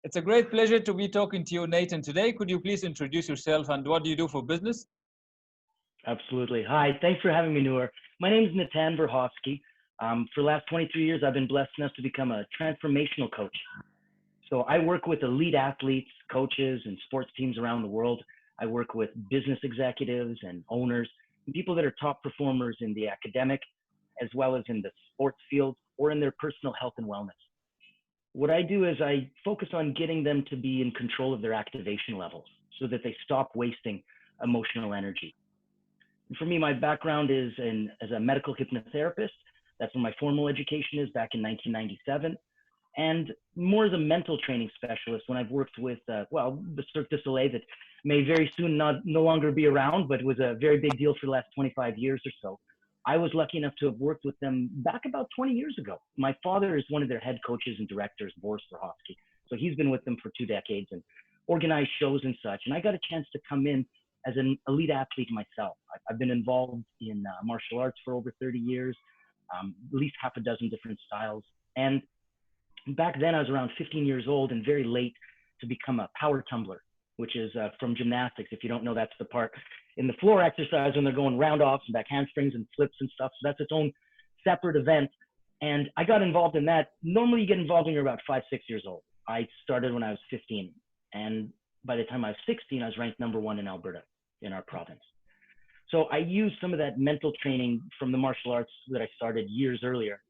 It's a great pleasure to be talking to you, Nathan, today. Could you please introduce yourself and what do you do for business? Absolutely. Hi, thanks for having me, Nour. My name is Natan Verkovsky. For the last 23 years, I've been blessed enough to become a transformational coach. So I work with elite athletes, coaches, and sports teams around the world. I work with business executives and owners, and people that are top performers in the academic, as well as in the sports field or in their personal health and wellness. What I do is I focus on getting them to be in control of their activation levels so that they stop wasting emotional energy. And for me, my background is as a medical hypnotherapist. That's where my formal education is back in 1997. And more as a mental training specialist when I've worked with, the Cirque du Soleil that may very soon no longer be around, but was a very big deal for the last 25 years or so. I was lucky enough to have worked with them back about 20 years ago. My father is one of their head coaches and directors, Boris Verkovsky. So he's been with them for 2 decades and organized shows and such. And I got a chance to come in as an elite athlete myself. I've been involved in martial arts for over 30 years, at least half a dozen different styles. And back then I was around 15 years old and very late to become a power tumbler, which is from gymnastics. If you don't know, that's the part in the floor exercise when they're going round offs and back handsprings and flips and stuff. So that's its own separate event. And I got involved in that. Normally you get involved when you're about 5, 6 years old. I started when I was 15. And by the time I was 16, I was ranked #1 in Alberta, in our province. So I used some of that mental training from the martial arts that I started years earlier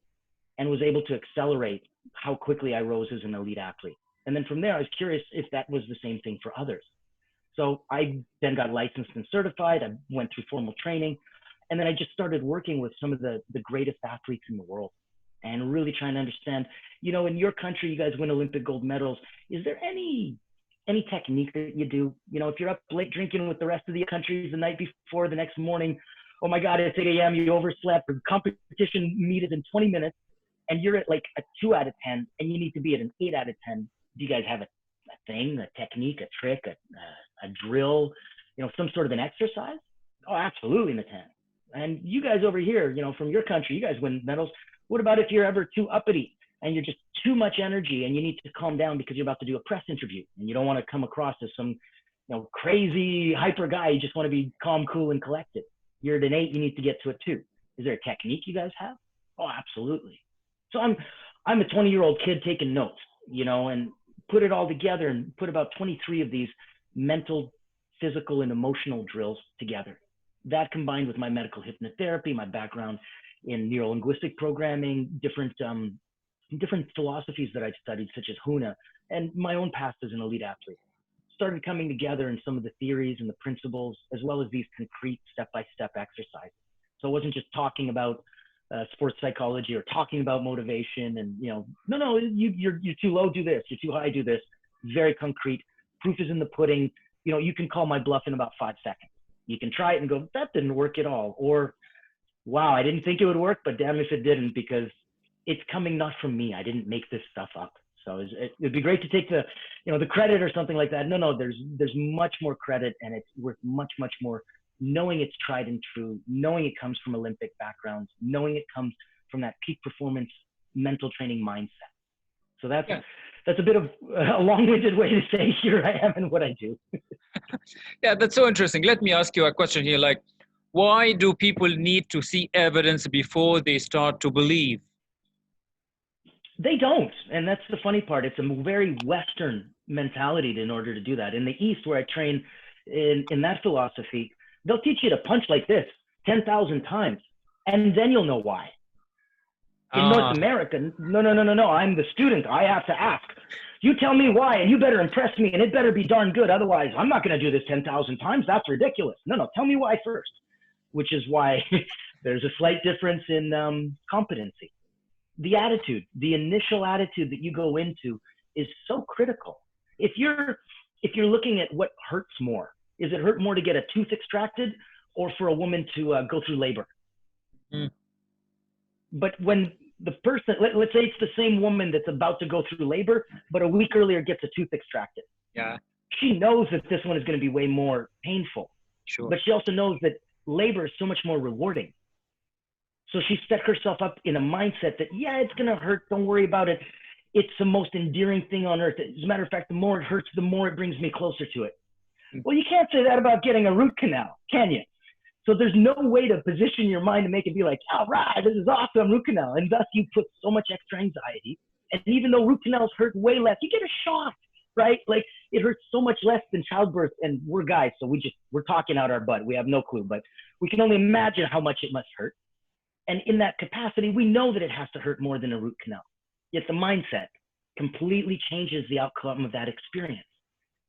and was able to accelerate how quickly I rose as an elite athlete. And then from there, I was curious if that was the same thing for others. So I then got licensed and certified. I went through formal training. And then I just started working with some of the greatest athletes in the world and really trying to understand, in your country, you guys win Olympic gold medals. Is there any technique that you do? If you're up late drinking with the rest of the countries the night before, the next morning, oh my God, it's 8 a.m., you overslept, the competition meet is in 20 minutes, and you're at like a 2 out of 10, and you need to be at an 8 out of 10. Do you guys have a thing, a technique, a trick, a drill, some sort of an exercise? Oh, absolutely, Natan. And you guys over here, from your country, you guys win medals. What about if you're ever too uppity and you're just too much energy and you need to calm down because you're about to do a press interview and you don't want to come across as some, crazy hyper guy. You just want to be calm, cool, and collected. You're at an 8, you need to get to a 2. Is there a technique you guys have? Oh, absolutely. So I'm a 20-year-old kid taking notes, and put it all together and put about 23 of these mental, physical, and emotional drills together. That combined with my medical hypnotherapy, my background in neuro-linguistic programming, different philosophies that I've studied, such as Huna, and my own past as an elite athlete, started coming together in some of the theories and the principles, as well as these concrete step-by-step exercises. So it wasn't just talking about sports psychology or talking about motivation and, no, you're too low, do this. You're too high, do this. Very concrete. Proof is in the pudding. You can call my bluff in about 5 seconds. You can try it and go, that didn't work at all. Or, wow, I didn't think it would work, but damn if it didn't, because it's coming not from me. I didn't make this stuff up. So it'd be great to take the credit or something like that. No, there's much more credit, and it's worth much, much more knowing it's tried and true, knowing it comes from Olympic backgrounds, knowing it comes from that peak performance mental training mindset. So that's a bit of a long-winded way to say here I am and what I do. Yeah, that's so interesting. Let me ask you a question here. Like, why do people need to see evidence before they start to believe? They don't. And that's the funny part. It's a very Western mentality in order to do that. In the East, where I train in that philosophy, they'll teach you to punch like this 10,000 times, and then you'll know why. In North America, no, I'm the student. I have to ask. You tell me why, and you better impress me, and it better be darn good. Otherwise, I'm not going to do this 10,000 times. That's ridiculous. No, tell me why first, which is why there's a slight difference in competency. The attitude, the initial attitude that you go into is so critical. If you're looking at what hurts more, is it hurt more to get a tooth extracted or for a woman to go through labor? Mm. But when the person, let's say it's the same woman that's about to go through labor, but a week earlier gets a tooth extracted. Yeah. She knows that this one is going to be way more painful. Sure. But she also knows that labor is so much more rewarding. So she set herself up in a mindset that, yeah, it's going to hurt. Don't worry about it. it's the most endearing thing on earth. As a matter of fact, the more it hurts, the more it brings me closer to it. Well, you can't say that about getting a root canal, can you? So there's no way to position your mind to make it be like, all right, this is awesome, root canal. And thus you put so much extra anxiety. And even though root canals hurt way less, you get a shot, right? Like it hurts so much less than childbirth. And we're guys, so we're talking out our butt. We have no clue, but we can only imagine how much it must hurt. And in that capacity, we know that it has to hurt more than a root canal. Yet the mindset completely changes the outcome of that experience.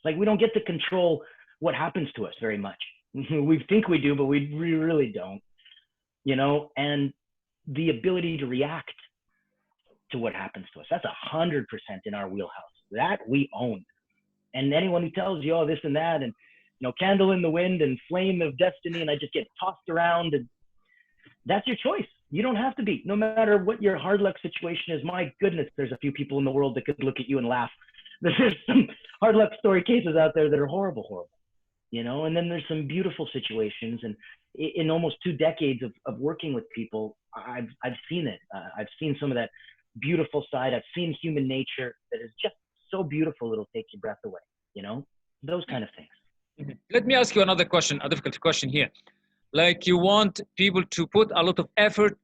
Like we don't get to control what happens to us very much. We think we do, but we really don't, you know, and the ability to react to what happens to us, that's 100% in our wheelhouse. That we own. And anyone who tells you, oh, this and that, and, you know, candle in the wind and flame of destiny, and I just get tossed around, and that's your choice. You don't have to be, no matter what your hard luck situation is. My goodness, there's a few people in the world that could look at you and laugh. There's some hard luck story cases out there that are horrible. You know, and then there's some beautiful situations. And in almost 2 decades of working with people, I've seen it. I've seen some of that beautiful side. I've seen human nature that is just so beautiful, it'll take your breath away, you know, those kind of things. Let me ask you another question, a difficult question here. Like you want people to put a lot of effort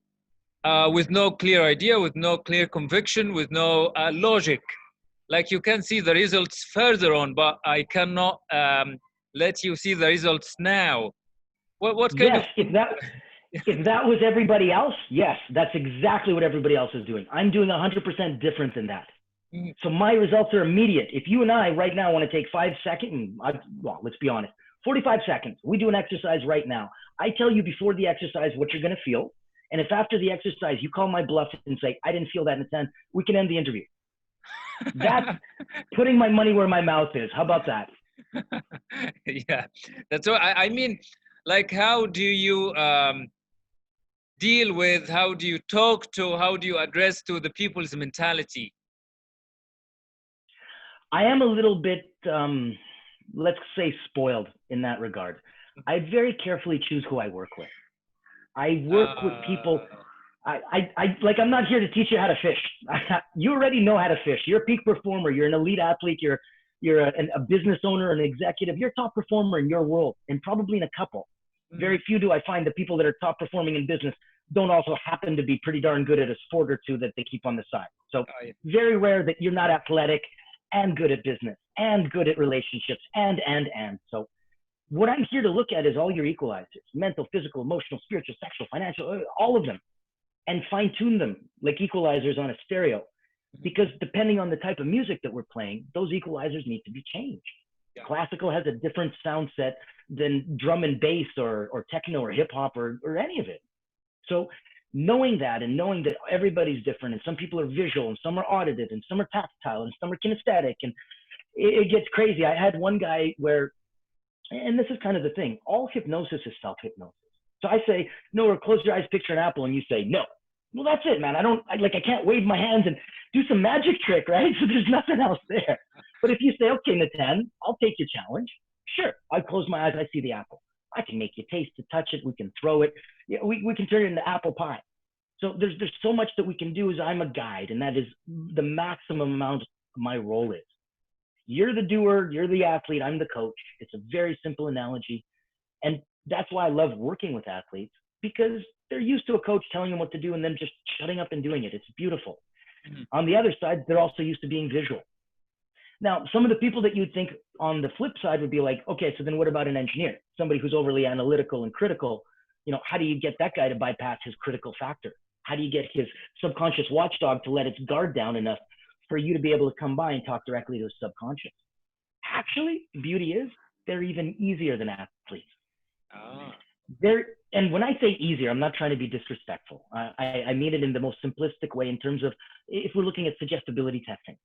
with no clear idea, with no clear conviction, with no logic. Like you can see the results further on, but I cannot let you see the results now. What kind of... If that was everybody else, yes, that's exactly what everybody else is doing. I'm doing 100% different than that. So my results are immediate. If you and I right now want to take 5 seconds, well, let's be honest, 45 seconds, we do an exercise right now. I tell you before the exercise what you're going to feel. And if after the exercise you call my bluff and say, I didn't feel that in 10, we can end the interview. That's putting my money where my mouth is. How about that? Yeah, that's what I mean. Like, how do you deal with, how do you talk to, how do you address to the people's mentality? I am a little bit, let's say, spoiled in that regard. I very carefully choose who I work with. I work with people. I'm not here to teach you how to fish. You already know how to fish. You're a peak performer. You're an elite athlete. You're a business owner, an executive. You're a top performer in your world, and probably in a couple. Very few do I find the people that are top performing in business don't also happen to be pretty darn good at a sport or two that they keep on the side. So very rare that you're not athletic and good at business and good at relationships and. So what I'm here to look at is all your equalizers: mental, physical, emotional, spiritual, sexual, financial, all of them, and fine tune them like equalizers on a stereo. Because depending on the type of music that we're playing, those equalizers need to be changed. Yeah. Classical has a different sound set than drum and bass or techno or hip hop or any of it. So knowing that, and knowing that everybody's different, and some people are visual and some are auditive and some are tactile and some are kinesthetic, and it gets crazy. I had one guy where, and this is kind of the thing, all hypnosis is self-hypnosis. So I say, Nour, close your eyes, picture an apple, and you say, no. Well, that's it, man. I can't wave my hands and do some magic trick, right? So there's nothing else there. But if you say, okay, Natan, I'll take your challenge. Sure. I close my eyes. I see the apple. I can make you taste it, touch it. We can throw it. Yeah, we can turn it into apple pie. So there's so much that we can do as I'm a guide, and that is the maximum amount my role is. You're the doer. You're the athlete. I'm the coach. It's a very simple analogy. And that's why I love working with athletes, because they're used to a coach telling them what to do and then just shutting up and doing it. It's beautiful. Mm-hmm. On the other side, they're also used to being visual. Now, some of the people that you'd think on the flip side would be like, okay, so then what about an engineer? Somebody who's overly analytical and critical. You know, how do you get that guy to bypass his critical factor? How do you get his subconscious watchdog to let its guard down enough for you to be able to come by and talk directly to his subconscious? Actually, the beauty is they're even easier than athletes. Oh. And when I say easier, I'm not trying to be disrespectful. I mean it in the most simplistic way in terms of if we're looking at suggestibility testing.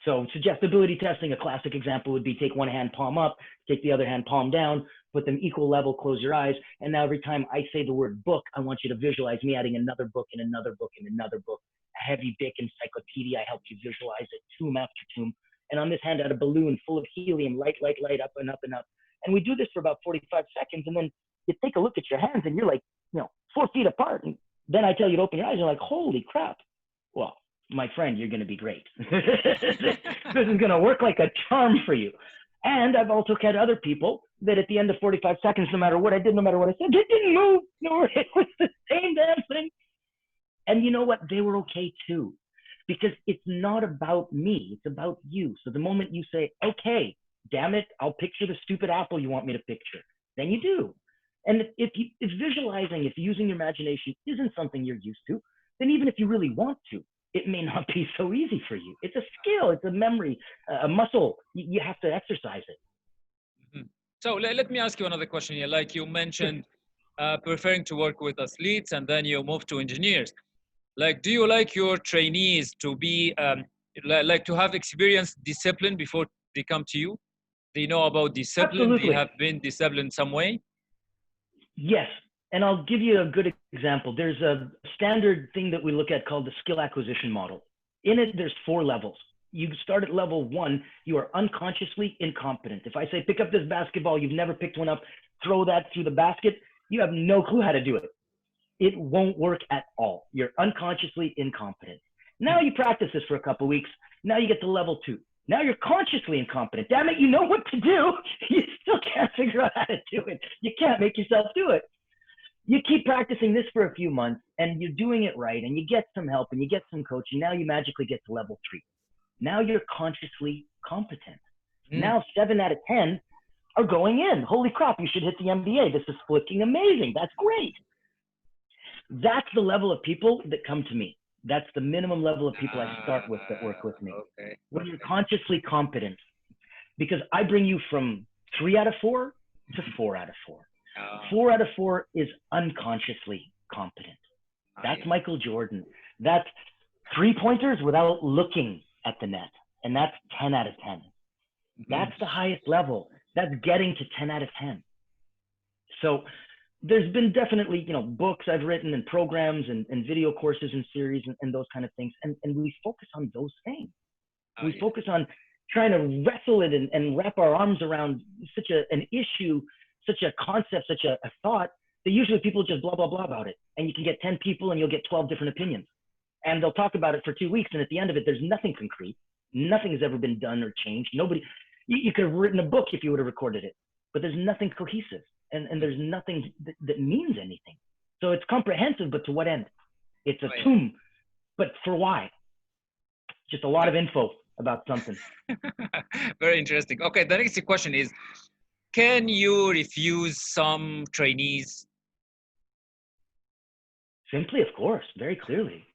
So suggestibility testing, a classic example would be take one hand palm up, take the other hand palm down, put them equal level, close your eyes. And now every time I say the word book, I want you to visualize me adding another book and another book and another book, a heavy big encyclopedia. I help you visualize it tomb after tomb. And on this hand, I had a balloon full of helium, light, up and up and up. And we do this for about 45 seconds. And then you take a look at your hands and you're like, 4 feet apart. And then I tell you to open your eyes and you're like, holy crap. Well, my friend, you're going to be great. This is going to work like a charm for you. And I've also had other people that at the end of 45 seconds, no matter what I did, no matter what I said, it didn't move. No, it was the same damn thing. And you know what? They were okay too, because it's not about me. It's about you. So the moment you say, okay, damn it, I'll picture the stupid apple you want me to picture, then you do. And if visualizing, if using your imagination isn't something you're used to, then even if you really want to, it may not be so easy for you. It's a skill, it's a memory, a muscle. You have to exercise it. Mhm. So let me ask you another question here. Like you mentioned, preferring to work with athletes and then you move to engineers. Like, do you like your trainees to be, like to have experienced discipline before they come to you? They know about discipline, they Absolutely. have been disciplined some way? Yes. And I'll give you a good example. There's a standard thing that we look at called the skill acquisition model. In it, there's 4 levels. You start at level 1, you are unconsciously incompetent. If I say, pick up this basketball, you've never picked one up, throw that through the basket, you have no clue how to do it. It won't work at all. You're unconsciously incompetent. Now you practice this for a couple of weeks. Now you get to level 2. Now you're consciously incompetent. Damn it, you know what to do. You still can't figure out how to do it. You can't make yourself do it. You keep practicing this for a few months and you're doing it right and you get some help and you get some coaching. Now you magically get to level 3. Now you're consciously competent. Now 7 out of 10 are going in. Holy crap, you should hit the MBA. This is flicking amazing. That's great. That's the level of people that come to me. That's the minimum level of people I start with that work with me. Okay. When you're consciously competent, because I bring you from 3 out of 4 to 4 out of 4. 4 out of 4 is unconsciously competent. That's Michael Jordan. That's 3-pointers without looking at the net. And that's 10 out of 10. That's the highest level. That's getting to 10 out of 10. So there's been definitely, books I've written and programs and video courses and series and those kind of things. And we focus on those things. We focus on trying to wrestle it and wrap our arms around such an issue, such a concept, such a thought that usually people just blah, blah, blah about it. And you can get 10 people and you'll get 12 different opinions. And they'll talk about it for 2 weeks. And at the end of it, there's nothing concrete. Nothing has ever been done or changed. Nobody, you could have written a book if you would have recorded it, but there's nothing cohesive. And there's nothing that means anything. So it's comprehensive, but to what end? It's a tomb, but for why? Just a lot of info about something. Very interesting. Okay, the next question is, can you refuse some trainees? Simply, of course, very clearly.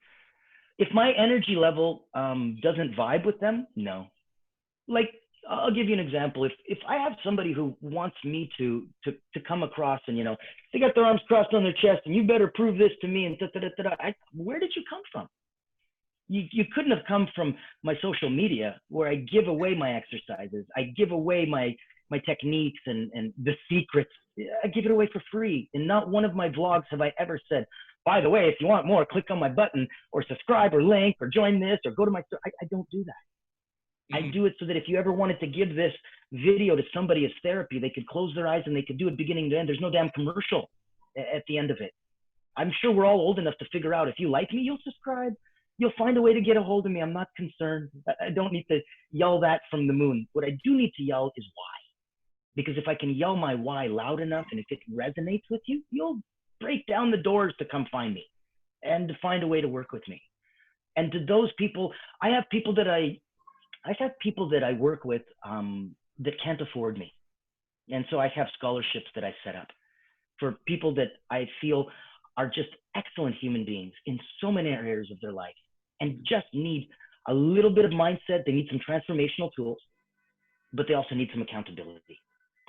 If my energy level doesn't vibe with them, no. Like, I'll give you an example. If I have somebody who wants me to come across and, they got their arms crossed on their chest and you better prove this to me and where did you come from? You couldn't have come from my social media where I give away my exercises. I give away my techniques and the secrets. I give it away for free. In not one of my vlogs have I ever said, by the way, if you want more, click on my button or subscribe or link or join this or go to my, I don't do that. I do it so that if you ever wanted to give this video to somebody as therapy, they could close their eyes and they could do it beginning to end. There's no damn commercial at the end of it. I'm sure we're all old enough to figure out if you like me, you'll subscribe. You'll find a way to get a hold of me. I'm not concerned. I don't need to yell that from the moon. What I do need to yell is why. Because if I can yell my why loud enough and if it resonates with you, you'll break down the doors to come find me and to find a way to work with me. And to those people, I have people that I work with that can't afford me. And so I have scholarships that I set up for people that I feel are just excellent human beings in so many areas of their life and just need a little bit of mindset. They need some transformational tools, but they also need some accountability.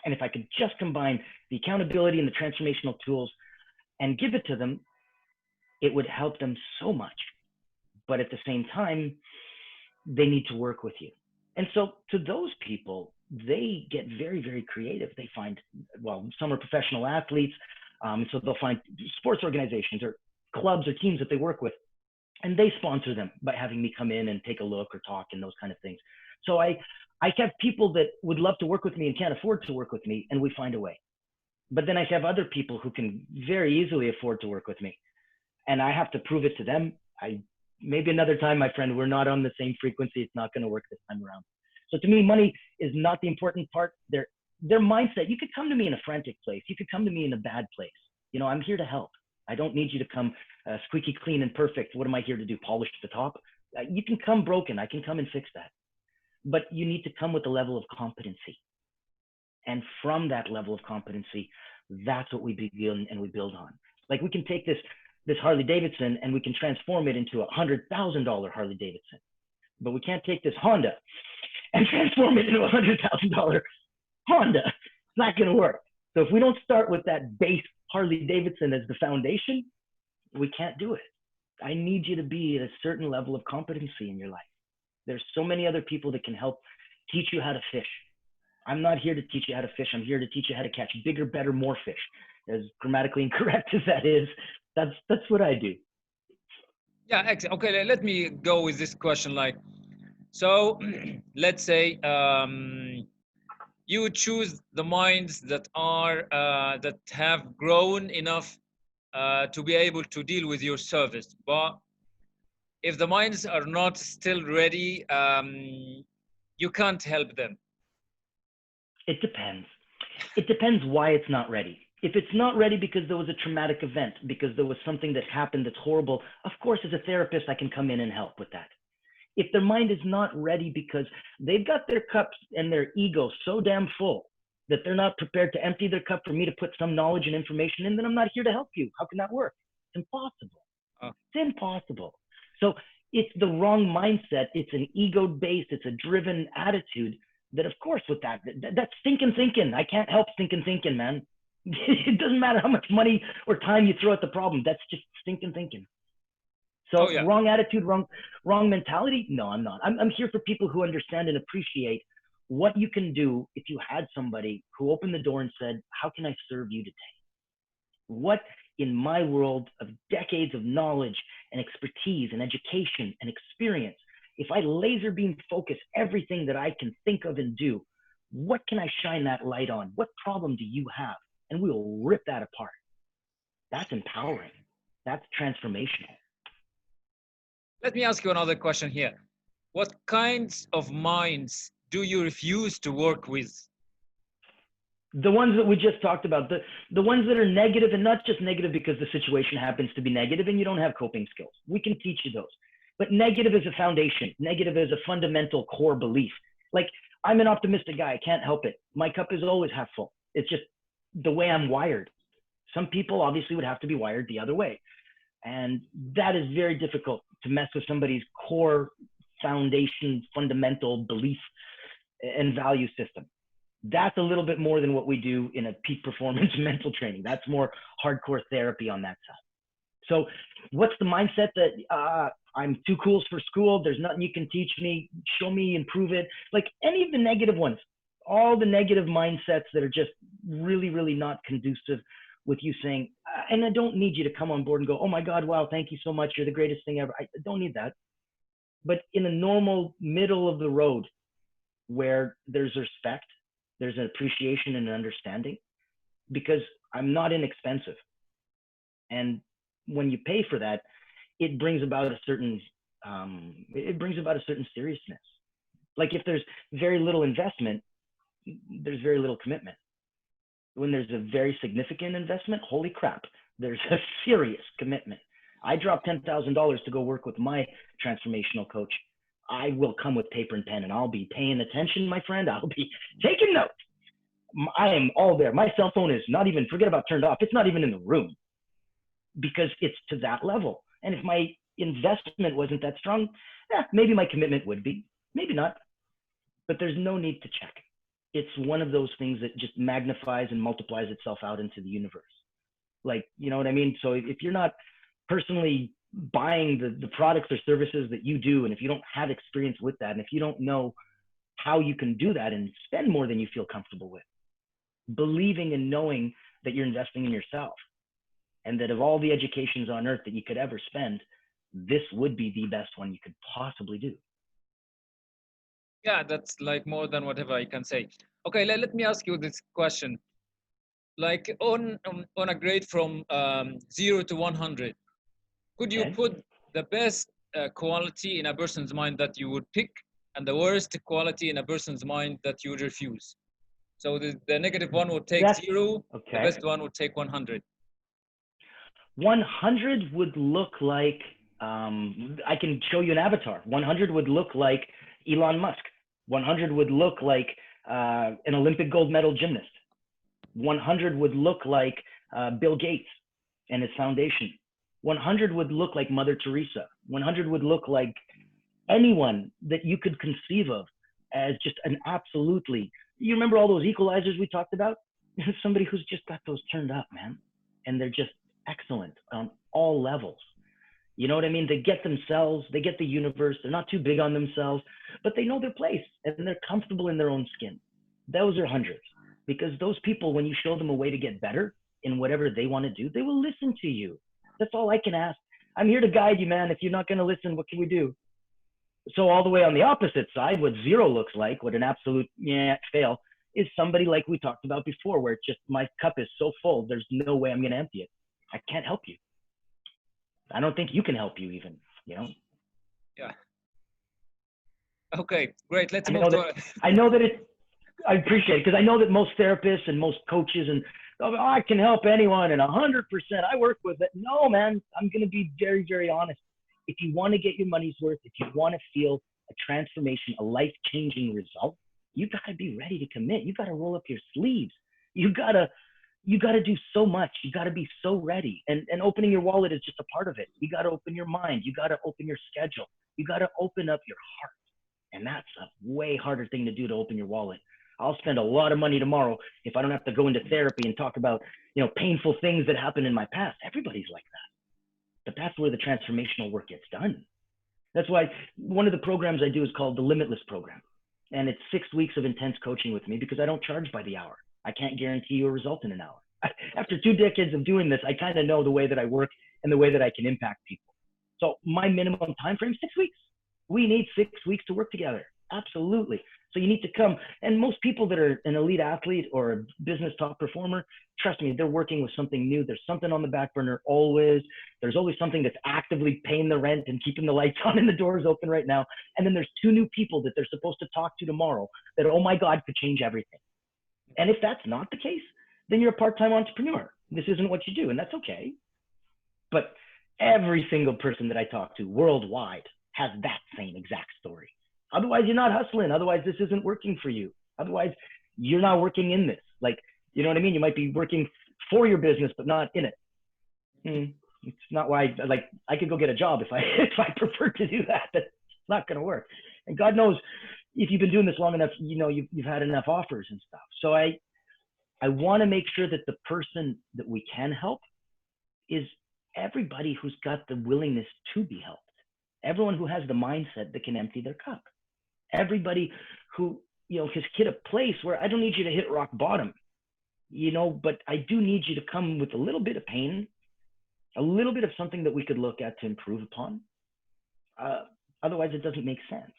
And if I could just combine the accountability and the transformational tools and give it to them, it would help them so much. But at the same time, they need to work with you. And so to those people, they get very, very creative. They find, well, some are professional athletes. So they'll find sports organizations or clubs or teams that they work with, and they sponsor them by having me come in and take a look or talk and those kind of things. So I have people that would love to work with me and can't afford to work with me, and we find a way. But then I have other people who can very easily afford to work with me, and I have to prove it to them. I maybe another time, my friend, we're not on the same frequency. It's not going to work this time around. So to me, money is not the important part. Their mindset, you could come to me in a frantic place. You could come to me in a bad place. You know, I'm here to help. I don't need you to come squeaky clean and perfect. What am I here to do? Polish the top? You can come broken. I can come and fix that. But you need to come with a level of competency. And from that level of competency, that's what we begin and we build on. Like we can take this Harley Davidson and we can transform it into $100,000 Harley Davidson. But we can't take this Honda and transform it into $100,000 Honda. It's not going to work. So if we don't start with that base Harley Davidson as the foundation, we can't do it. I need you to be at a certain level of competency in your life. There's so many other people that can help teach you how to fish. I'm not here to teach you how to fish. I'm here to teach you how to catch bigger, better, more fish. As grammatically incorrect as that is, that's what I do. Yeah, excellent. Okay, let me go with this question. Like, so let's say you would choose the minds that are that have grown enough to be able to deal with your service. But if the minds are not still ready, you can't help them. It depends. It depends why it's not ready. If it's not ready because there was a traumatic event, because there was something that happened that's horrible, of course, as a therapist, I can come in and help with that. If their mind is not ready because they've got their cups and their ego so damn full that they're not prepared to empty their cup for me to put some knowledge and information in, then I'm not here to help you. How can that work? It's impossible. It's impossible. So it's the wrong mindset. It's an ego-based, it's a driven attitude that, of course, with that's stinking thinking. I can't help stinking thinking, man. It doesn't matter how much money or time you throw at the problem. That's just stinking thinking. So wrong attitude, wrong mentality. No, I'm not. I'm here for people who understand and appreciate what you can do if you had somebody who opened the door and said, how can I serve you today? What in my world of decades of knowledge and expertise and education and experience, if I laser beam focus everything that I can think of and do, what can I shine that light on? What problem do you have? And we will rip that apart. That's empowering. That's transformational. Let me ask you another question here. What kinds of minds do you refuse to work with? The ones that we just talked about, the ones that are negative, and not just negative because the situation happens to be negative and you don't have coping skills. We can teach you those. But negative is a foundation. Negative is a fundamental core belief. Like, I'm an optimistic guy. I can't help it. My cup is always half full. It's just the way I'm wired. Some people obviously would have to be wired the other way. And that is very difficult to mess with somebody's core foundation, fundamental belief and value system. That's a little bit more than what we do in a peak performance mental training. That's more hardcore therapy on that side. So what's the mindset that I'm too cool for school? There's nothing you can teach me. Show me and prove it. Like any of the negative ones, all the negative mindsets that are just really, really not conducive with you saying, and I don't need you to come on board and go, oh my God, wow, thank you so much. You're the greatest thing ever. I don't need that. But in a normal middle of the road where there's respect, there's an appreciation and an understanding, because I'm not inexpensive. And when you pay for that, it brings about a certain seriousness. Like if there's very little investment, there's very little commitment. When there's a very significant investment, holy crap, there's a serious commitment. I dropped $10,000 to go work with my transformational coach. I will come with paper and pen and I'll be paying attention, my friend. I'll be taking notes. I am all there. My cell phone is not even, forget about turned off. It's not even in the room because it's to that level. And if my investment wasn't that strong, maybe my commitment would be, maybe not, but there's no need to check. It's one of those things that just magnifies and multiplies itself out into the universe. Like, you know what I mean? So if you're not personally buying the products or services that you do, and if you don't have experience with that, and if you don't know how you can do that and spend more than you feel comfortable with, believing and knowing that you're investing in yourself, and that of all the educations on earth that you could ever spend, this would be the best one you could possibly do. Yeah, that's like more than whatever I can say. Okay, let me ask you this question. Like on a grade from 0 to 100, could you put the best quality in a person's mind that you would pick, and the worst quality in a person's mind that you would refuse. So the negative one would take That's 0, the okay. best one would take 100. 100 would look like, I can show you an avatar. 100 would look like Elon Musk. 100 would look like an Olympic gold medal gymnast. 100 would look like Bill Gates and his foundation. 100 would look like Mother Teresa. 100 would look like anyone that you could conceive of as just an absolutely, you remember all those equalizers we talked about? Somebody who's just got those turned up, man. And they're just excellent on all levels. You know what I mean? They get themselves, they get the universe. They're not too big on themselves, but they know their place and they're comfortable in their own skin. Those are hundreds, because those people, when you show them a way to get better in whatever they want to do, they will listen to you. That's all I can ask. I'm here to guide you, man. If you're not going to listen, what can we do? So all the way on the opposite side, what 0 looks like, what an absolute fail, is somebody like we talked about before, where it's just my cup is so full, there's no way I'm going to empty it. I can't help you. I don't think you can help you even, you know? Yeah. Okay, great. Let's I move know to. that, I know that it, I appreciate it, because I know that most therapists and most coaches and, oh, I can help anyone and 100%, I work with it. No, man, I'm going to be very, very honest. If you want to get your money's worth, if you want to feel a transformation, a life-changing result, you got to be ready to commit. You got to roll up your sleeves. You got to do so much. You got to be so ready. And opening your wallet is just a part of it. You got to open your mind. You got to open your schedule. You got to open up your heart. And that's a way harder thing to do, to open your wallet. I'll spend a lot of money tomorrow if I don't have to go into therapy and talk about, painful things that happened in my past. Everybody's like that. But that's where the transformational work gets done. That's why one of the programs I do is called the Limitless Program. And it's 6 weeks of intense coaching with me, because I don't charge by the hour. I can't guarantee you a result in an hour. After 2 decades of doing this, I kind of know the way that I work and the way that I can impact people. So my minimum time frame is 6 weeks. We need 6 weeks to work together. Absolutely. So you need to come. And most people that are an elite athlete or a business top performer, trust me, they're working with something new. There's something on the back burner always. There's always something that's actively paying the rent and keeping the lights on and the doors open right now. And then there's 2 new people that they're supposed to talk to tomorrow that, oh my God, could change everything. And if that's not the case, then you're a part-time entrepreneur. This isn't what you do, and that's okay. But every single person that I talk to worldwide has that same exact story. Otherwise, you're not hustling. Otherwise, this isn't working for you. Otherwise, you're not working in this. Like, you know what I mean? You might be working for your business, but not in it. It's not why, I could go get a job if I prefer to do that. That's not going to work. And God knows, if you've been doing this long enough, you've had enough offers and stuff. So I want to make sure that the person that we can help is everybody who's got the willingness to be helped. Everyone who has the mindset that can empty their cup. Everybody who, has hit a place where I don't need you to hit rock bottom, but I do need you to come with a little bit of pain, a little bit of something that we could look at to improve upon. Otherwise, it doesn't make sense.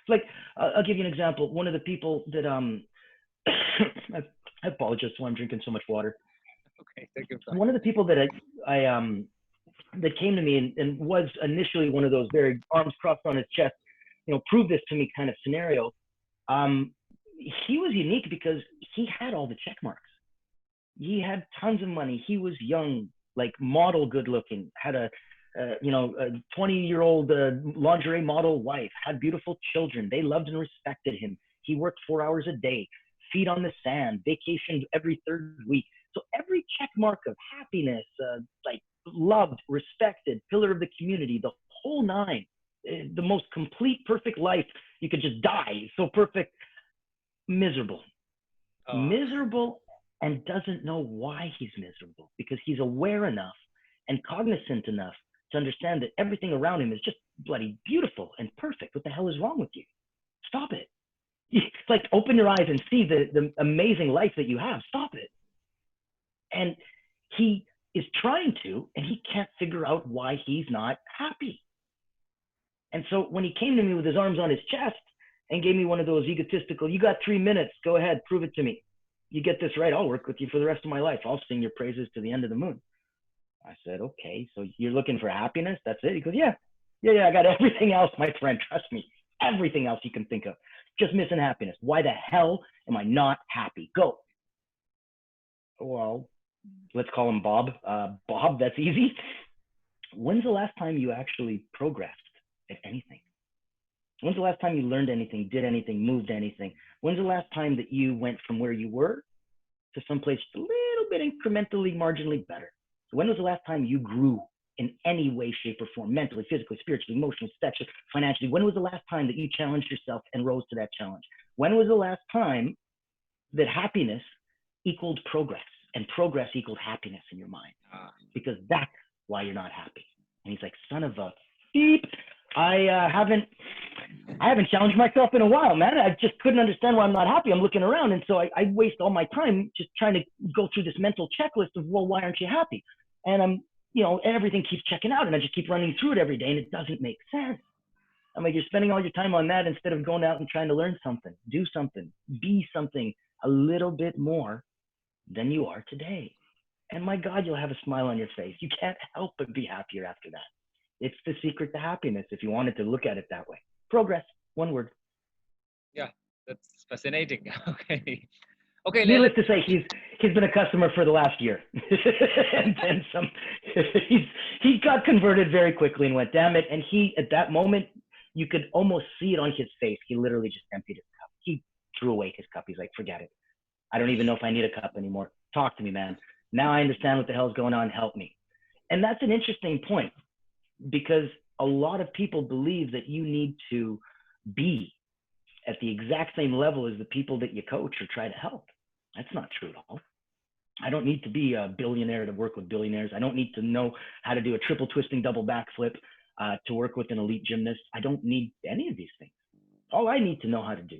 Like, I'll give you an example. One of the people that, I apologize why I'm drinking so much water. Okay, take your time. One of the people that that came to me and was initially one of those very arms crossed on his chest, prove this to me kind of scenario. He was unique because he had all the check marks. He had tons of money. He was young, like model good looking, had a 20-year-old lingerie model wife, had beautiful children. They loved and respected him. He worked 4 hours a day, feet on the sand, vacationed every 3rd week. So every check mark of happiness, loved, respected, pillar of the community, the whole 9, the most complete, perfect life. You could just die. So perfect, miserable, miserable, and doesn't know why he's miserable, because he's aware enough and cognizant enough to understand that everything around him is just bloody beautiful and perfect. What the hell is wrong with you? Stop it. It's open your eyes and see the amazing life that you have. Stop it. And he is trying to, and he can't figure out why he's not happy. And so when he came to me with his arms on his chest and gave me one of those egotistical, you got 3 minutes, go ahead, prove it to me. You get this right, I'll work with you for the rest of my life. I'll sing your praises to the end of the moon. I said, okay, so you're looking for happiness? That's it? He goes, yeah. Yeah, I got everything else, my friend. Trust me. Everything else you can think of. Just missing happiness. Why the hell am I not happy? Go. Well, let's call him Bob. Bob, that's easy. When's the last time you actually progressed at anything? When's the last time you learned anything, did anything, moved anything? When's the last time that you went from where you were to someplace a little bit incrementally, marginally better? So when was the last time you grew in any way, shape, or form, mentally, physically, spiritually, emotionally, sexually, financially? When was the last time that you challenged yourself and rose to that challenge? When was the last time that happiness equaled progress and progress equaled happiness in your mind? Because that's why you're not happy. And he's like, son of a beep. I haven't challenged myself in a while, man. I just couldn't understand why I'm not happy. I'm looking around. And so I waste all my time just trying to go through this mental checklist of, well, why aren't you happy? And everything keeps checking out and I just keep running through it every day and it doesn't make sense. I'm like, you're spending all your time on that instead of going out and trying to learn something, do something, be something a little bit more than you are today. And my God, you'll have a smile on your face. You can't help but be happier after that. It's the secret to happiness if you wanted to look at it that way. Progress, one word. Yeah, that's fascinating. Okay. Needless to say, he's been a customer for the last year, and then some. He got converted very quickly and went, damn it. And at that moment, you could almost see it on his face. He literally just emptied his cup. He threw away his cup. He's like, forget it. I don't even know if I need a cup anymore. Talk to me, man. Now I understand what the hell's going on. Help me. And that's an interesting point, because a lot of people believe that you need to be at the exact same level as the people that you coach or try to help. That's not true at all. I don't need to be a billionaire to work with billionaires. I don't need to know how to do a triple twisting double backflip to work with an elite gymnast. I don't need any of these things. All I need to know how to do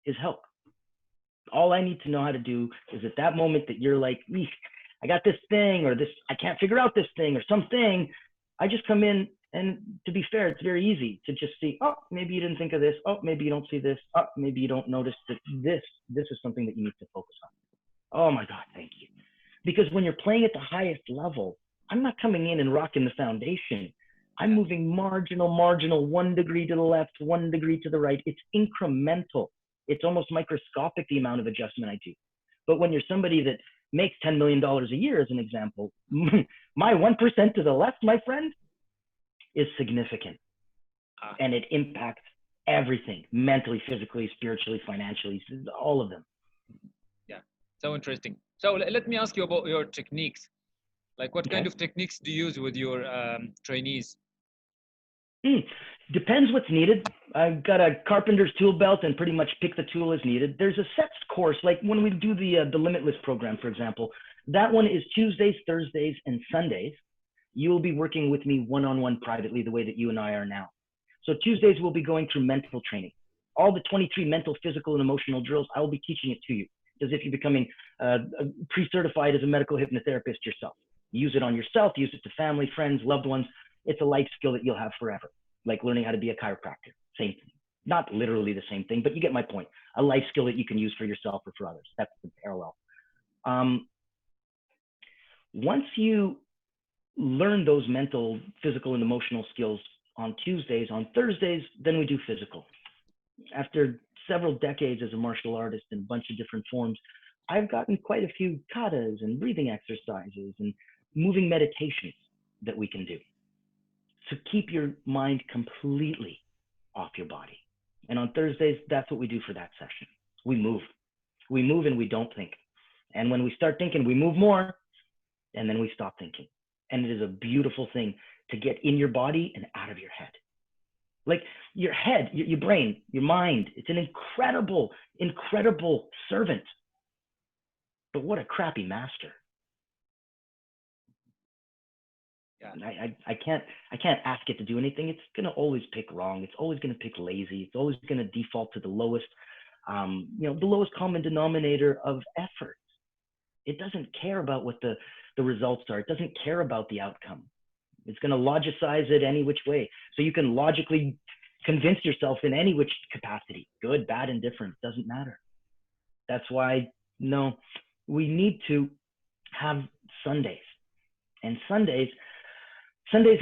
is help. All I need to know how to do is at that moment that you're like, I got this thing, or this, I can't figure out this thing or something. I just come in, and to be fair, it's very easy to just see, oh, maybe you didn't think of this. Oh, maybe you don't see this. Oh, maybe you don't notice that this is something that you need to focus on. Oh my God, thank you. Because when you're playing at the highest level, I'm not coming in and rocking the foundation. I'm moving marginal, 1 degree to the left, 1 degree to the right. It's incremental. It's almost microscopic, the amount of adjustment I do. But when you're somebody that makes $10 million a year, as an example, my 1% to the left, my friend, is significant. And it impacts everything, mentally, physically, spiritually, financially, all of them. Yeah, so interesting. So let me ask you about your techniques. Like, what kind of techniques do you use with your trainees? Depends what's needed. I've got a carpenter's tool belt and pretty much pick the tool as needed. There's a set course, like when we do the Limitless program, for example, that one is Tuesdays, Thursdays, and Sundays. You will be working with me one-on-one privately, the way that you and I are now. So Tuesdays, we'll be going through mental training. All the 23 mental, physical, and emotional drills, I will be teaching it to you, as if you're becoming pre-certified as a medical hypnotherapist yourself. Use it on yourself, use it to family, friends, loved ones. It's a life skill that you'll have forever, like learning how to be a chiropractor. Same thing. Not literally the same thing, but you get my point. A life skill that you can use for yourself or for others. That's the parallel. Once you learn those mental, physical, and emotional skills on Tuesdays, on Thursdays, then we do physical. After several decades as a martial artist in a bunch of different forms, I've gotten quite a few katas and breathing exercises and moving meditations that we can do to keep your mind completely off your body. And on Thursdays, that's what we do for that session. We move. We move and we don't think. And when we start thinking, we move more, and then we stop thinking. And it is a beautiful thing to get in your body and out of your head. Like your head, your brain, your mind, it's an incredible, incredible servant. But what a crappy master. Yeah. I can't ask it to do anything. It's going to always pick wrong. It's always going to pick lazy. It's always going to default to the lowest, the lowest common denominator of effort. It doesn't care about what the results are. It doesn't care about the outcome. It's going to logicize it any which way. So you can logically convince yourself in any which capacity, good, bad, indifferent, doesn't matter. That's why, no, we need to have Sundays. And Sundays,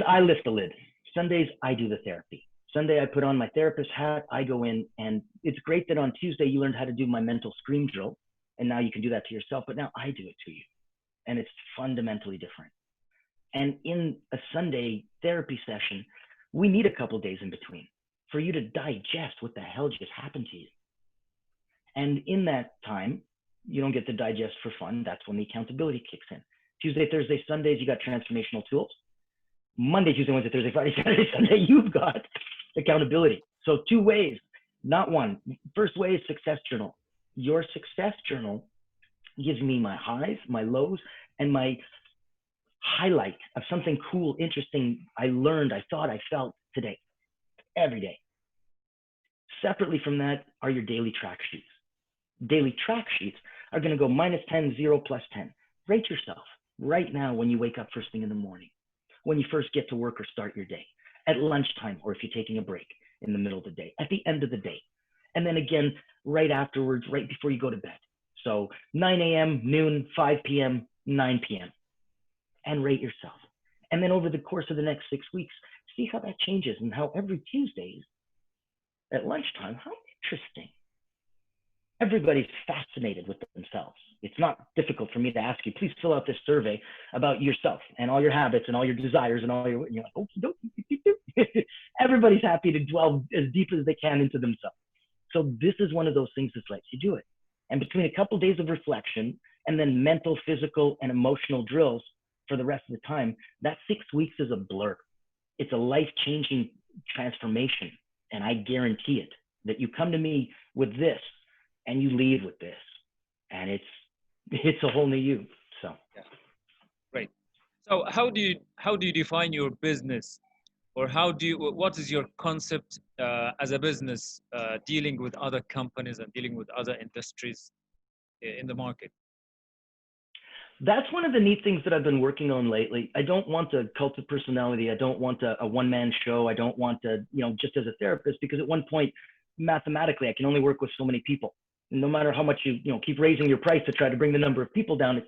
I lift the lid. Sundays, I do the therapy. Sunday, I put on my therapist hat. I go in, and it's great that on Tuesday you learned how to do my mental scream drill, and now you can do that to yourself. But now I do it to you, and it's fundamentally different. And in a Sunday therapy session, we need a couple days in between for you to digest what the hell just happened to you. And in that time, you don't get to digest for fun. That's when the accountability kicks in. Tuesday, Thursday, Sundays, you got transformational tools. Monday, Tuesday, Wednesday, Thursday, Friday, Saturday, Sunday, you've got accountability. So 2 ways, not one. First way is success journal. Your success journal gives me my highs, my lows, and my highlight of something cool, interesting I learned, I thought, I felt today, every day. Separately from that are your daily track sheets. Daily track sheets are going to go -10, 0, +10. Rate yourself right now when you wake up first thing in the morning, when you first get to work or start your day, at lunchtime, or if you're taking a break in the middle of the day, at the end of the day, and then again right afterwards, right before you go to bed. So 9 a.m., noon, 5 p.m., 9 p.m. and rate yourself. And then over the course of the next 6 weeks, see how that changes and how every Tuesdays at lunchtime, how interesting. Everybody's fascinated with themselves. It's not difficult for me to ask you, please fill out this survey about yourself and all your habits and all your desires and all your, you're like, okay, everybody's happy to dwell as deep as they can into themselves. So this is one of those things that lets you do it. And between a couple of days of reflection and then mental, physical, and emotional drills for the rest of the time, that 6 weeks is a blur. It's a life-changing transformation. And I guarantee it, that you come to me with this and you leave with this. And it's a whole new you. So yeah. Great. So how do you define your business, or what is your concept as a business dealing with other companies and dealing with other industries in the market? that's one of the neat things that I've been working on lately. I don't want a cult of personality. I don't want a one-man show. I don't want to, just as a therapist, because at one point, mathematically, I can only work with so many people. And no matter how much you keep raising your price to try to bring the number of people down,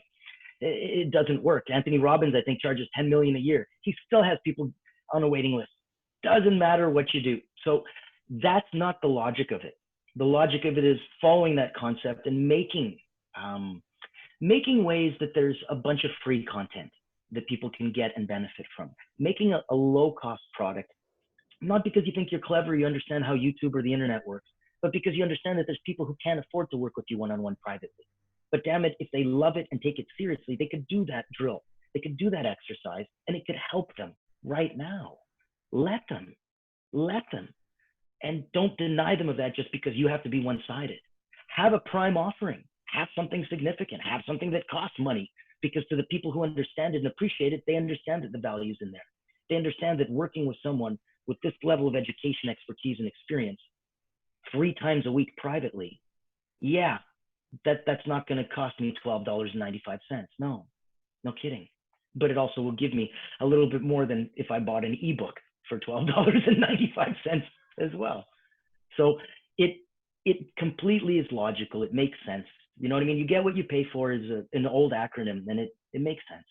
it doesn't work. Anthony Robbins, I think, charges 10 million a year. He still has people on a waiting list. Doesn't matter what you do. So that's not the logic of it. The logic of it is following that concept and making ways that there's a bunch of free content that people can get and benefit from. Making a low-cost product, not because you think you're clever, you understand how YouTube or the internet works, but because you understand that there's people who can't afford to work with you one-on-one privately. But damn it, if they love it and take it seriously, they could do that drill. They could do that exercise, and it could help them right now. Let them. And don't deny them of that just because you have to be one-sided. Have a prime offering. Have something significant. Have something that costs money, because to the people who understand it and appreciate it, they understand that the value's in there. They understand that working with someone with this level of education, expertise, and experience 3 times a week privately, yeah, that's not going to cost me $12.95. No kidding. But it also will give me a little bit more than if I bought an ebook for $12.95 as well. So it completely is logical. It makes sense. You know what I mean? You get what you pay for is an old acronym, and it makes sense.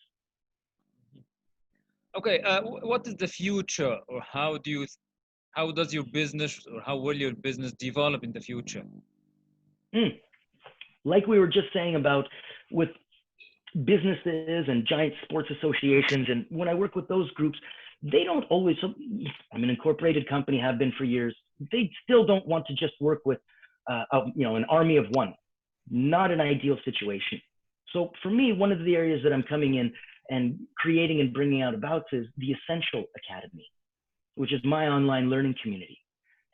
Okay, what is the future, or how does your business, or how will your business develop in the future? Like we were just saying about with businesses and giant sports associations, and when I work with those groups, they don't always, I'm an incorporated company, have been for years, they still don't want to just work with an army of one. Not an ideal situation. So for me, one of the areas that I'm coming in and creating and bringing out about is the Essential Academy, which is my online learning community.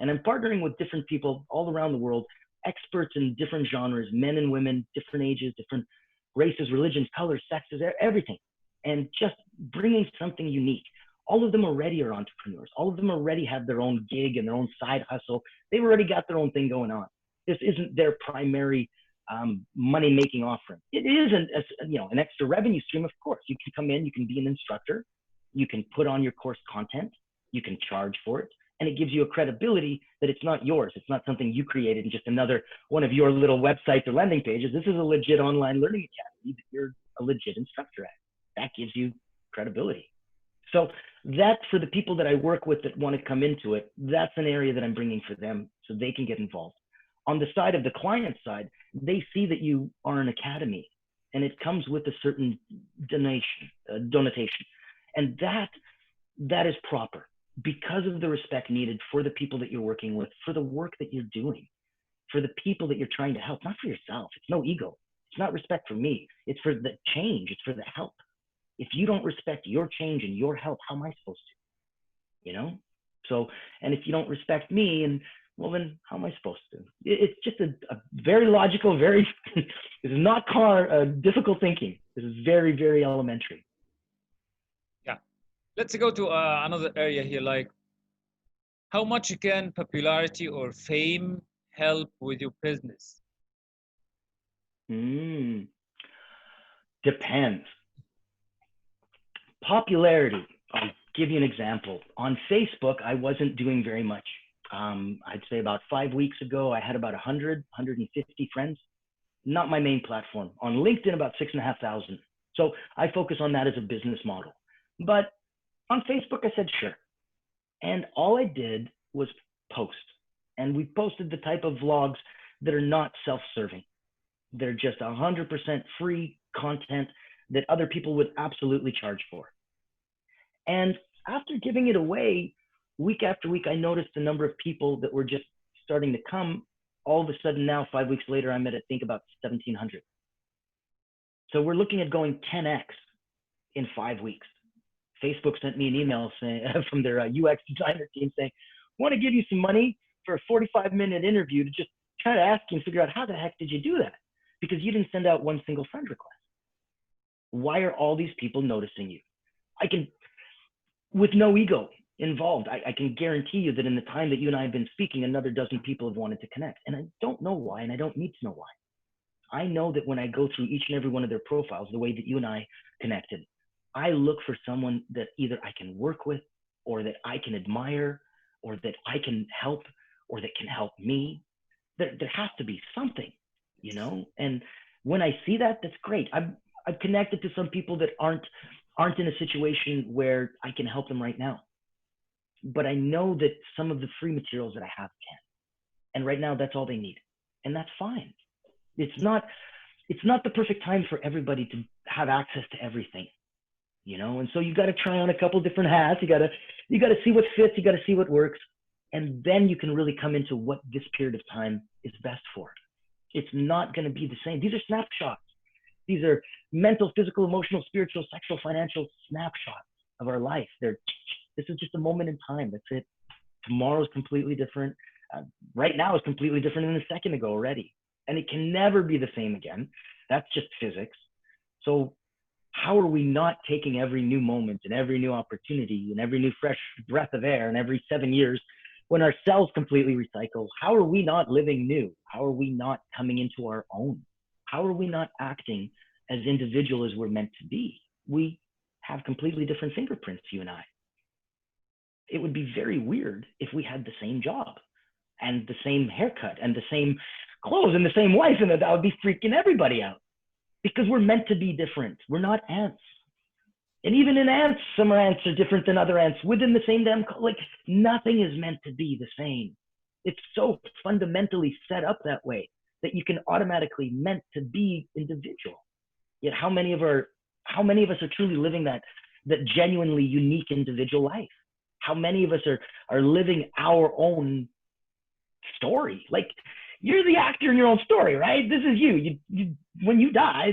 And I'm partnering with different people all around the world, experts in different genres, men and women, different ages, different races, religions, colors, sexes, everything. And just bringing something unique. All of them already are entrepreneurs. All of them already have their own gig and their own side hustle. They've already got their own thing going on. This isn't their primary money-making offering. It is an extra revenue stream, of course. You can come in, you can be an instructor, you can put on your course content, you can charge for it, and it gives you a credibility that it's not yours. It's not something you created in just another one of your little websites or landing pages. This is a legit online learning academy that you're a legit instructor at. That gives you credibility. So that's for the people that I work with that want to come into it. That's an area that I'm bringing for them so they can get involved. On the side of the client side, they see that you are an academy and it comes with a certain donatation. And that is proper because of the respect needed for the people that you're working with, for the work that you're doing, for the people that you're trying to help, not for yourself. It's no ego. It's not respect for me. It's for the change. It's for the help. If you don't respect your change and your help, how am I supposed to? You know? So, and if you don't respect me, and well, then how am I supposed to? It's just a very logical, very, this is not difficult thinking. This is very, very elementary. Yeah. Let's go to another area here, like how much can popularity or fame help with your business? Depends. Popularity. I'll give you an example. On Facebook, I wasn't doing very much. I'd say about 5 weeks ago, I had about 150 friends. Not my main platform. On LinkedIn, about 6,500. So I focus on that as a business model. But on Facebook, I said, sure. And all I did was post. And we posted the type of vlogs that are not self-serving. They're just 100% free content that other people would absolutely charge for. And after giving it away, week after week, I noticed the number of people that were just starting to come. All of a sudden now, 5 weeks later, I'm at, I think, about 1,700. So we're looking at going 10x in 5 weeks. Facebook sent me an email saying, from their UX designer team saying, want to give you some money for a 45-minute interview to just try to ask you and figure out how the heck did you do that? Because you didn't send out one single friend request. Why are all these people noticing you? I can, with no ego involved, I can guarantee you that in the time that you and I have been speaking, another dozen people have wanted to connect. And I don't know why, and I don't need to know why. I know that when I go through each and every one of their profiles, the way that you and I connected, I look for someone that either I can work with, or that I can admire, or that I can help, or that can help me. There has to be something, you know? And when I see that, that's great. I've connected to some people that aren't in a situation where I can help them right now. But I know that some of the free materials that I have can. And right now, that's all they need. And that's fine. It's not the perfect time for everybody to have access to everything, you know? And so you got to try on a couple different hats. You got to see what fits. You got to see what works. And then you can really come into what this period of time is best for. It's not going to be the same. These are snapshots. These are mental, physical, emotional, spiritual, sexual, financial snapshots of our life. This is just a moment in time. That's it. Tomorrow is completely different. Right now is completely different than a second ago already. And it can never be the same again. That's just physics. So how are we not taking every new moment and every new opportunity and every new fresh breath of air and every 7 years when our cells completely recycle? How are we not living new? How are we not coming into our own? How are we not acting as individual as we're meant to be? We have completely different fingerprints, you and I. It would be very weird if we had the same job and the same haircut and the same clothes and the same wife, and that would be freaking everybody out, because we're meant to be different. We're not ants. And even in ants, some ants are different than other ants within the same damn, like nothing is meant to be the same. It's so fundamentally set up that way that you can automatically meant to be individual. Yet how many of us are truly living that genuinely unique individual life? How many of us are living our own story? Like, you're the actor in your own story, right? This is you. You when you die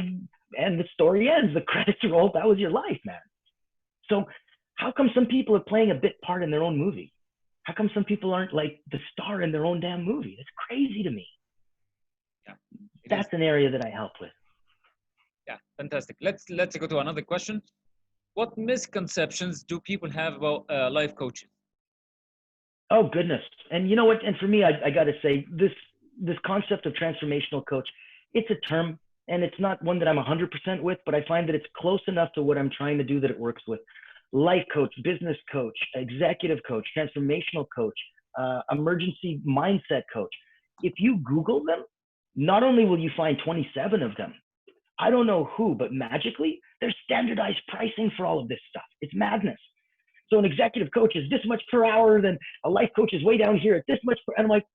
and the story ends, the credits roll, that was your life, man. So how come some people are playing a bit part in their own movie? How come some people aren't like the star in their own damn movie? That's crazy to me. Yeah, that's an area that I help with. Yeah, fantastic. Let's go to another question. What misconceptions do people have about life coaches? Oh goodness. And you know what? And for me, I got to say, this concept of transformational coach, it's a term, and it's not one that I'm 100% with, but I find that it's close enough to what I'm trying to do that it works with. Life coach, business coach, executive coach, transformational coach, emergency mindset coach. If you Google them, not only will you find 27 of them, I don't know who, but magically, there's standardized pricing for all of this stuff. It's madness. So an executive coach is this much per hour, then a life coach is way down here at this much per, and I'm like,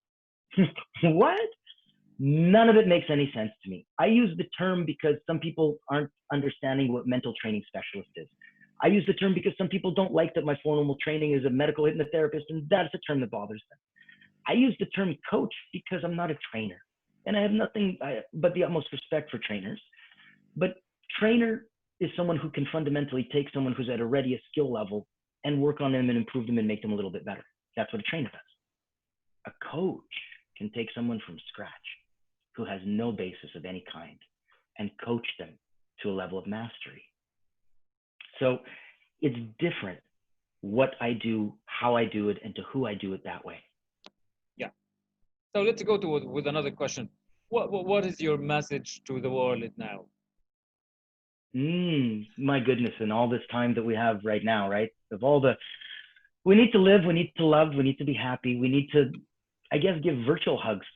what? None of it makes any sense to me. I use the term because some people aren't understanding what mental training specialist is. I use the term because some people don't like that my formal training is a medical hypnotherapist, and that's a term that bothers them. I use the term coach because I'm not a trainer, and I have nothing but the utmost respect for trainers. But trainer is someone who can fundamentally take someone who's at already a skill level and work on them and improve them and make them a little bit better. That's what a trainer does. A coach can take someone from scratch who has no basis of any kind and coach them to a level of mastery. So it's different what I do, how I do it, and to who I do it that way. Yeah. So let's go to with another question. What is your message to the world now? My goodness, and all this time that we have right now, right? Of all the, we need to live, we need to love, we need to be happy, we need to, I guess, give virtual hugs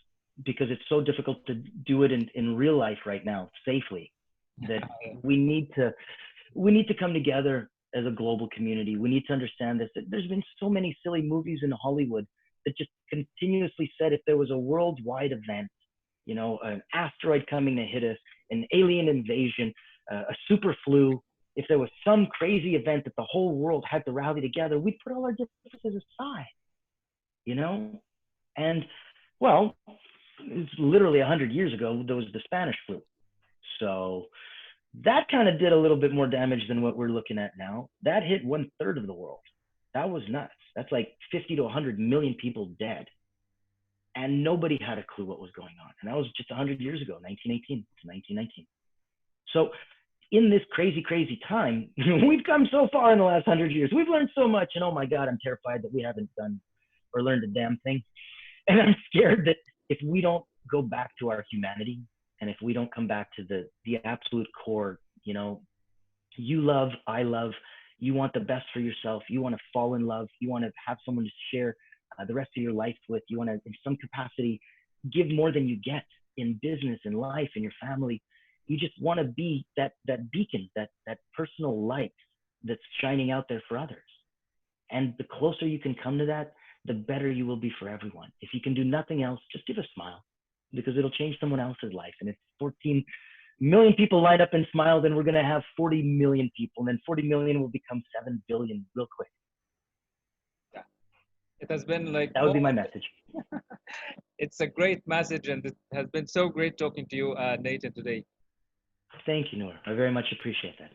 because it's so difficult to do it in real life right now safely. That we need to come together as a global community. We need to understand this. That there's been so many silly movies in Hollywood that just continuously said if there was a worldwide event, you know, an asteroid coming to hit us, an alien invasion, a super flu, if there was some crazy event that the whole world had to rally together, we'd put all our differences aside, you know? And well, it's literally 100 years ago, there was the Spanish flu. So that kind of did a little bit more damage than what we're looking at now. That hit 1/3 of the world. That was nuts. That's like 50 to 100 million people dead. And nobody had a clue what was going on. And that was just 100 years ago, 1918 to 1919. So in this crazy, crazy time, we've come so far in the last 100 years. We've learned so much. And oh my God, I'm terrified that we haven't done or learned a damn thing. And I'm scared that if we don't go back to our humanity, and if we don't come back to the absolute core, you know, you love, I love, you want the best for yourself, you want to fall in love, you want to have someone to share the rest of your life with, you want to, in some capacity, give more than you get in business, in life, in your family. You just want to be that beacon, that personal light that's shining out there for others. And the closer you can come to that, the better you will be for everyone. If you can do nothing else, just give a smile, because it'll change someone else's life. And if 14 million people line up and smile, then we're going to have 40 million people, and then 40 million will become 7 billion real quick. Yeah. It has been like, that would be my message. It's a great message, and it has been so great talking to you, Natan, today. Thank you, Nour. I very much appreciate that.